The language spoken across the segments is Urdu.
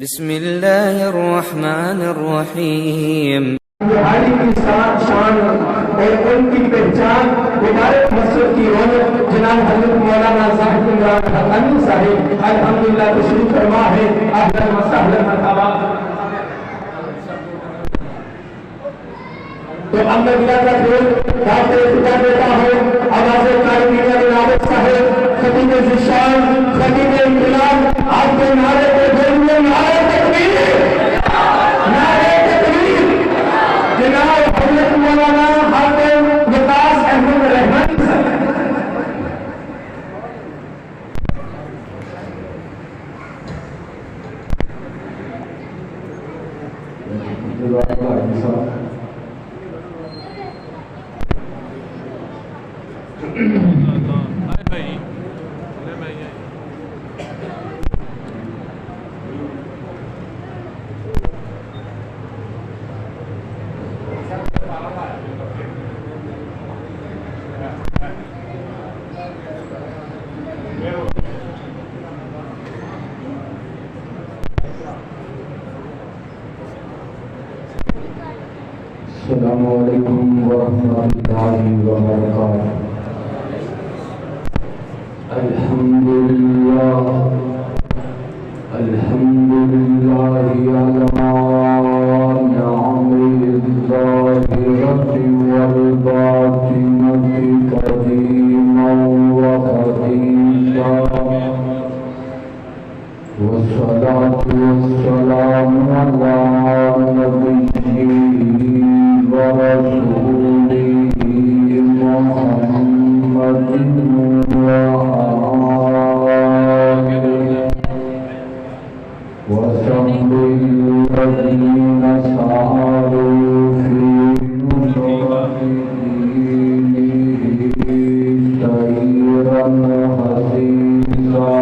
بسم اللہ الرحمن الرحیم۔ بہاری کی شان اور ان کی پہچان ادارت مسجد کی رونق جناب حضرت مولانا صاحب عمران حقانی صاحب الحمدللہ تشریف فرما ہے۔ اہلا وسہلا مرحبا۔ تو اب میں بلا تاخیر بات خدا دیتا ہوں آواز قاری میاں بلاوت صاحب خطیب ذیشان خطیب انقلاب آپ کے نعرے کے بولنے نعرے تکبیر نعرے تکبیر جناب حضرت مولانا حاتم وقاص احمد رحمانی صاحب۔ السلام علیکم ورحمۃ اللہ وبرکاتہ۔ الحمدللہ علی نعمه الظاہرة والباطنة قدیما وحدیثا، والصلاة والسلام علی نبیہ ورسوله محمد وصحبه الذين ساروا في نصرة دينه سيرا حثيثا،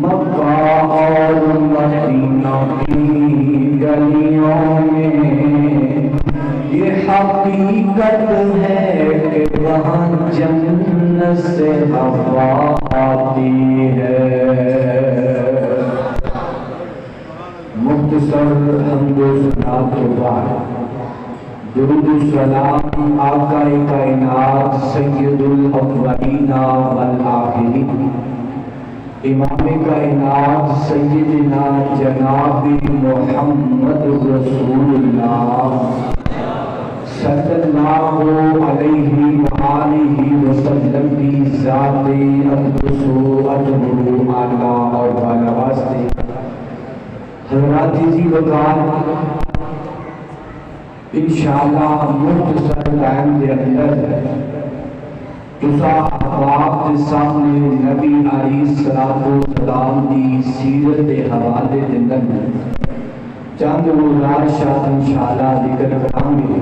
مکہ اور کی گلیوں میں یہ حقیقت ہے کہ وہاں جنت سے ہوا آتی ہے۔ مختصر حمد و ثنا کے بعد درود و سلام آقا کائنات سید الاولین والآخرین امام کائنات سیدنا جناب محمد رسول اللہ صلی اللہ علیہ وآلہ وسلم کی ذات اقدس و اجر اعلیٰ اور بالا واسطے حضرات جی وقار انشاءاللہ مختصر ٹائم دے اندر تسا احباب کے سامنے نبی علیہ السلام کی سیرت کے حوالے دے اندر چند گزارشات انشاءاللہ ذکر کریں گے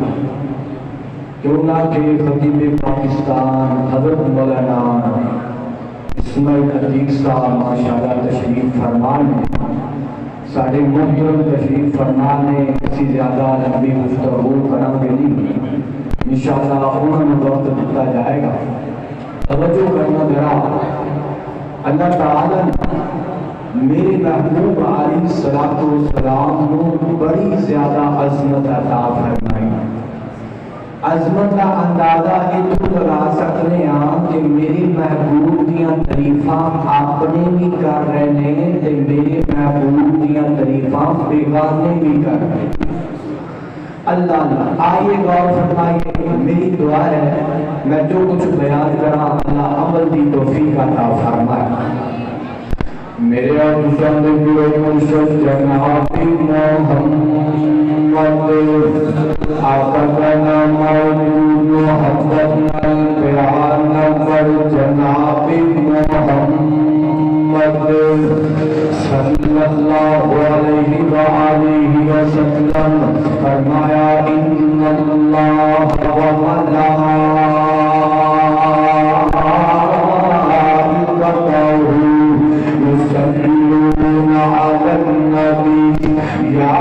کیوں نہ کہ خطیب پاکستان حضرت مولانا اسماعیل عتیق صاحب ماشاءاللہ تشریف فرمان ہے، سارے محترم تشریف فرمان نے کسی زیادہ لمبی گفتگو کریں گے نہیں، انشاءاللہ انہوں نے وقت دیتا جائے گا۔ توجہ کرنا ذرا، اللہ تعالیٰ میرے محبوب علیہ السلام کو بڑی زیادہ عظمت عطا فرمائی۔ عظمت کا اندازہ اتو لگا سکتے ہیں کہ میرے محبوب دیاں تعریفاں اپنے بھی کر رہے ہیں تے میرے محبوب دیاں تعریفاں بیگانے بھی کر رہے ہیں۔ اللہ آئیے غور فرمائیے، میری دعا ہے میں جو کچھ بیان کرا اللہ عمل دی توفیق عطا فرمائے۔ میرے پسند مرشد جناب محمد آقا کا نام موجود محبت القرآن پر جناب محمد صلی اللہ علیہ وآلہ وسلم فرمایا ان اللہ يصلون على النبي يا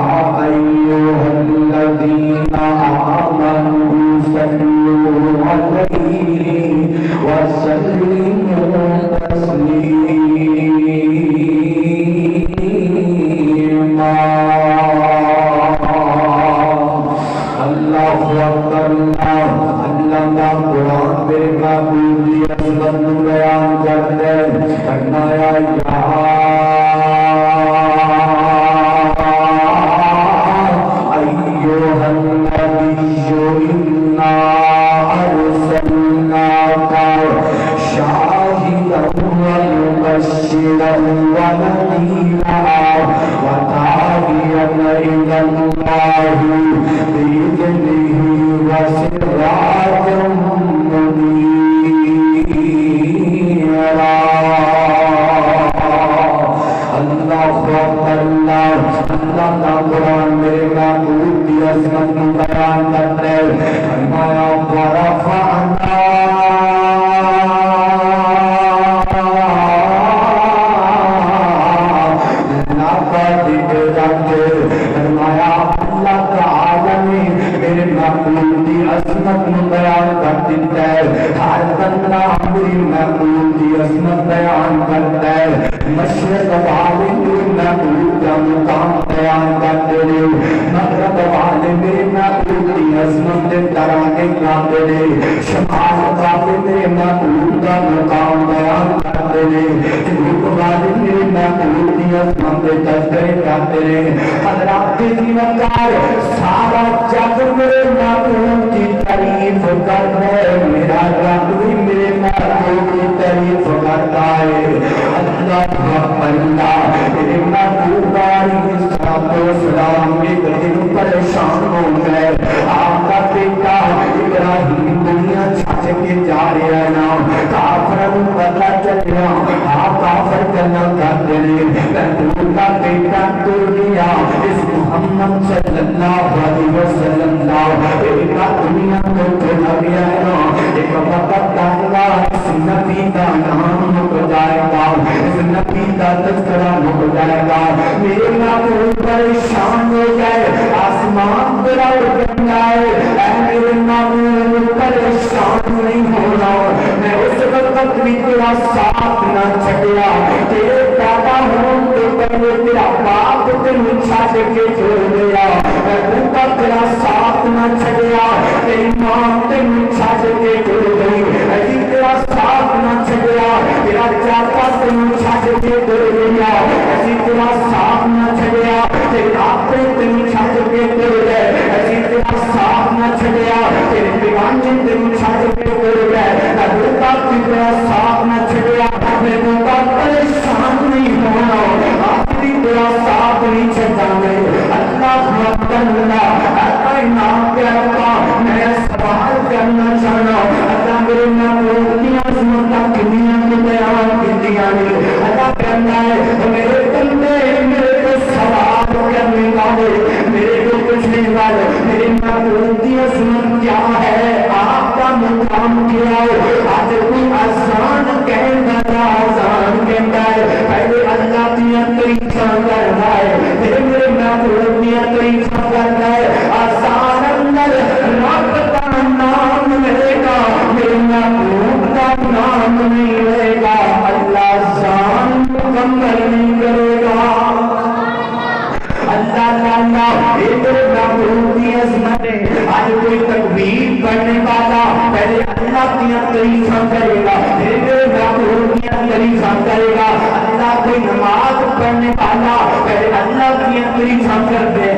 أيها الذين آمنوا صلوا عليه وسلموا تسليما۔ اللہ اکبر، اللہ کا قرآن میرے محبوب کی عظمت بیان کرتے فرمایا یا ایھا النبی انا ارسلناک شاہدا ومبشرا ونذیرا وداعیا الی اللہ بإذنہ وسراجا منیرا۔ اللہ کا قرآن میرے محبوب کی عظمت کو بیان کرتے فرمایا ورفعنا لقد ذکرک، فرمایا اللہ تعالی نے میرے محبوب کی عظمت کو بیان کر دیتا ہے۔ ہر بندہ میرے محبوب کی عظمت بیان کرتا ہے، مشرق والے میرے محبوب کا مقام بیان کرتے رہے، مغرب والے میرے محبوب کی عظمت کے ترانے گاتے رہے، شمال والے میرے محبوب کا مقام بیان کرتے رہے، جنوب والے میرے محبوب کی عظمت کے تذکرے کرتے رہے۔ حضرات دیوکار سارا جگ میرے محبوب کی تعریف کرتا ہے، میرا رب بھی میرے محبوب کی تعریف کرتا ہے۔ اللہ میرے محبوب علیہ السلام ایک دن پریشان ہو گئے، آپ کا بیٹا ابراہیم دنیا چھٹ کے جا رہا ہے نا، کافروں پتہ چلیا آپ کافر کرنا کرتے رہے، محبوب کا بیٹا ٹر گیا، اس محمد صلی اللہ علیہ وسلم بیٹا دنیا کو چلا گیا ہے نا، ایک وقت اللہ اس نبی کا نام ہو جائے گا، اس نبی حبیب کا تذکرہ ہو جائے گا، میرے محبوب پریشان ہو جائے، آسمان گراؤ بن جائے، اے میرے محبوب پریشان نہیں ہونا، میں اس وقت بھی تیرا ساتھ نہ چھڑیا، تیرے پیدا ہوں تو پہلے تیرا باپ تیرے چھاٹ کے چھوڑ دیا، میں بھوکا تیرا ساتھ نہ چھڑیا، تیری ماں تیرے چھاٹ کے چھوڑ گئی، ایسی تیرا ساتھ نہ چھڑیا، تیرا چاچا تیرے چھاٹ کے چھوڑ گیا، ایسی تیرا ساتھ نہ چھڑیا، تیرے آپ تیرے چھاٹ کے چھوڑ گئے، ایسی تیرا ساتھ نہ چھڑیا، تیرے دیوانے تیرے چھاٹ کے چھوڑ گئے، میں بھوکا تیرا ساتھ نہ چھڑیا، میں بھوکا پریشان نہیں ہونا، آپ بھی تیرا ساتھ نہیں چھڑانے، اللہ اللہ نام کے رکھا، میں سوال کرنا چاہنا، اللہ میرے محبوب کی عظمت دنیا کے بیان کی دیا نہیں، اللہ کہنا ہے میرے بندے میرے کو سوال کرنے والے، میرے کو پوچھنے والے، میرے محبوب کی عظمت کیا ہے، آپ کا مقام کیا ہے، آج کوئی آسان کہنا تھا، آسان کہتا ہے، پہلے اللہ دیا طریقہ کرنا ہے، میرے محبوب دیا طریقہ کرنا ہے، آسان اندر رب کا نام ملے گا، میرے محبوب کا نام نہیں ملے گا، اللہ آسان مکمل نہیں کرے گا، اللہ اللہ میرے محبوب کی عظمت ہے، آج کوئی تکبیر پڑھنے والا پہلے اللہ کی طریقہ کرے گا، میرے محبوب کی طریقہ کرے گا، اللہ کوئی نماز پڑھنے والا پہلے اللہ کی طریقہ کر دے،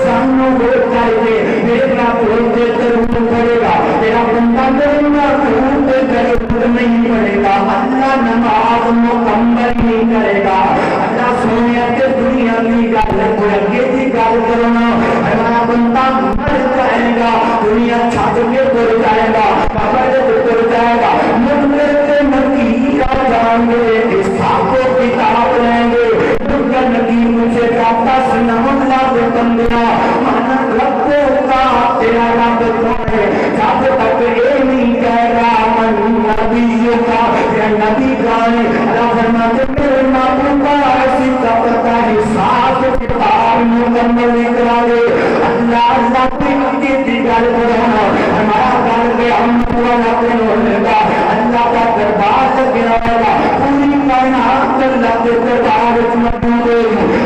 سامنے ہو جائے گے، میرے محبوب کے ضرور پڑے گا، تیرا بندہ میرے محبوب کے ضرور نہیں پڑے گا، اللہ نماز مکمل نہیں کرے گا، اللہ سونے کے دنیا کی گل کوئی اگے کی گل کرنا، ہمارا بندہ مر جائے گا، دنیا چھاٹ کے تر جائے گا، قبر سے تر جائے گا، مرنے سے نبی آ جائیں گے، اسحاق کو کتاب لیں گے، مرنے نبی مجھے کہتا سنم اللہ کے بندیا، مانا رب کا تیرا رب کون ہے، جب تک یہ نہیں کہے گا من نبیوں کا یا نبی کا ہے، اللہ فرماتے میرے محبوب کا ایسی طاقت کا حساب کتاب مکمل کرا دے، اللہ اللہ کوئی اگے کی گل کرانا، ہمارا گل پہ ہم والا کوئی ہونے گا، اللہ کا دربار لگا ہوگا، پوری کائنات اللہ کے دربار موجود ہے،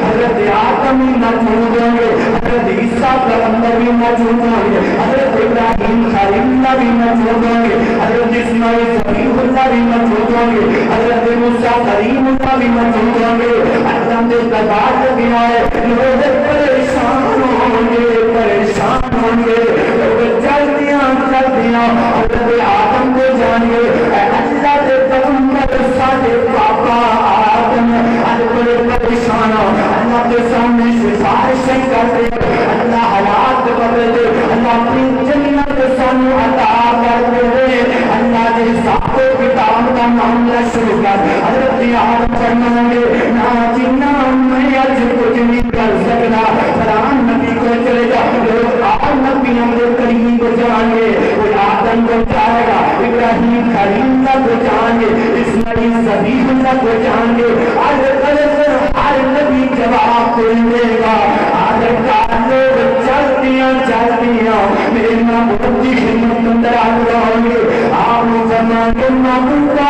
حضرت آدم موجود ہوں گے، حضرت عیسیٰ پیغمبر بھی موجود ہوں گے، حضرت ابراہیم خلیل اللہ بھی موجود ہوں گے، حضرت اسماعیل ذبیح اللہ بھی موجود ہوں گے، حضرت موسیٰ کریم اللہ بھی موجود ہوں گے، اللہ کے دربار لگا ہے، لوگ پریشان ہوں گے، پریشان ہوں گے، لوگ جلدیاں حضرت آدم کو جانگے، اللہ کے پیغمبر سارے پاپا آدم آج بڑے پریشان ہو، اللہ کے سامنے سفارشیں کرتے، اللہ حالات بدل دے، اللہ اپنی جنت سانو عطا کر دے، اللہ کے حساب و کتاب کا معاملہ شروع کر، حضرت آدم فرمائیں گے نا جنا میں آج کچھ نہیں کر سکتا، فران نبی کو چلے جا، لوگ آدم نبی ہم کے قریب جائیں گے، وہ آدم کو جائے گا، ابراہیم خلیل اللہ کو جائیں گے، اسماعیل ذبیح اللہ کو جائیں گے، آج ہر نبی جواب دے گا، آج لوگ چلتیاں چلتیاں میرے محبوب کی خدمت اندر آ جاؤں گے، آپ زمان کے محبوب کا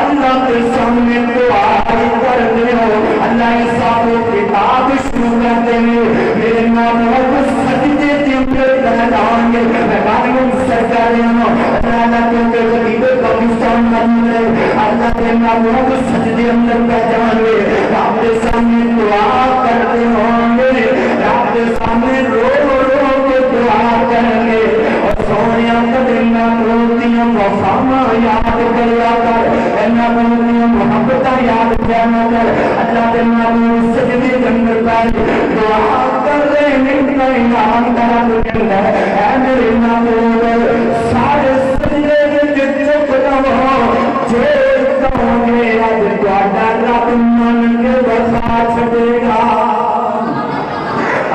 اللہ کے سامنے دعا کرتے ہو، اللہ حساب و کتاب شروع کرتے ہیں، میرے محبوب سجدے کے اندر لگائیں گے، لگائیں سرکاریں اللہ کے غریب پاکستان میں اللہ کے محبوب سجدے اندر بیٹھیں گے، آپ کے سامنے دعا کرتے ہوں گے، آپ کے سامنے رو رو کے دعا کریں گے، اور سونیا قدرنا پروتیاں وفاما یاد کریا کر، محبوبیاں محبتہ یاد کرنا کر، اللہ کے محبوب سجدے اندر بیٹھ دعا کر رہے ہیں، انعام کرا دے، اے میرے محبوب سارے سجدے کے چپ رہو، جو کہوں گے آج تہاڈا رب من کے وفا چھڈے گا،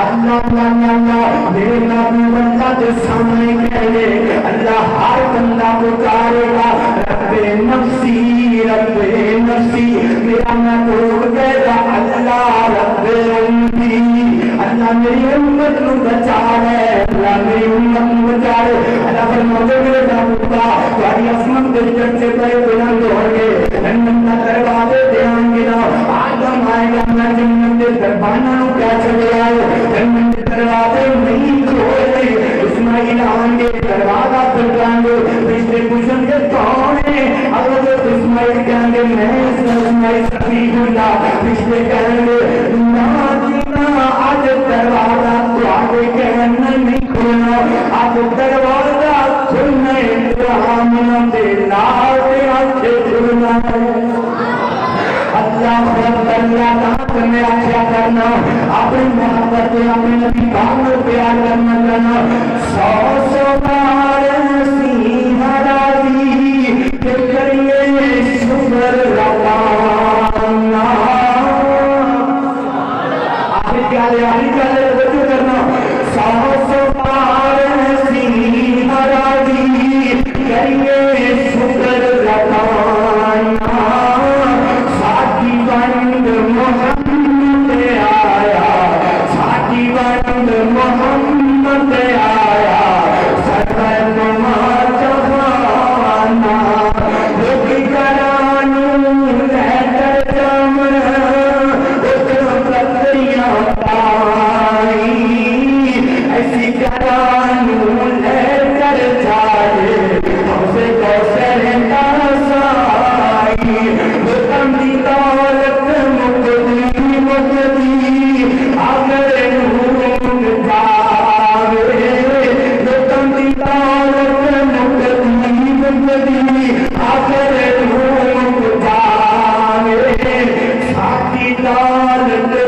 اللہ اللہ میرے محبوب اللہ کے سامنے کہے، اللہ ہر بندہ پکارے گا، رب نفسی رب نفسی میرا محبوب کہتا اللہ رب امتی اللہ میری امت نو بچا لے اللہ میری امت نو بچا لے اللہ فرماتے میرے محبوبہ تمہاری عظمت دے چرچے پہ بلند ہو گئے جنت کا دروازے دھیان گنا آدم آئے گا میں جنت کے دربانہ نو کیا چلے آئے جنت کے دروازے نہیں کھولے اسماعیل آئیں گے دروازہ کھلائیں گے رشتے پوچھیں گے کون ہے حضرت اسماعیل کہیں گے میں اسماعیل صفی اللہ رشتے کہیں گے نہ آج دروازہ تو آگے کہنا نہیں کھولنا آج دروازہ کھلنا ابراہیم دے نال دے آنکھے کھلنا اللہ خود اللہ دانت میں آچھا کرنا اپنی محبت اپنی نبی کامل پیار کرنا کرنا سو بار سینہ راضی کہ کریے شکر ربانا آہی کالے وجہ کرنا سو بار سینہ راضی کریے شکر ربانا ساتھی بند محمد آیا ساتھی بند محمد آیا سرور نما جہانا لوگ کرانو لے کر جامن اکر پتریاں پائی ایسی کرانو لے کر جائے ہمسے کوسر تاسائی بکم دی دولت مقدی مقدی آگر نور جاوے بکم دی دولت مقدی مقدی آگر نور جاوے ساتھی دولت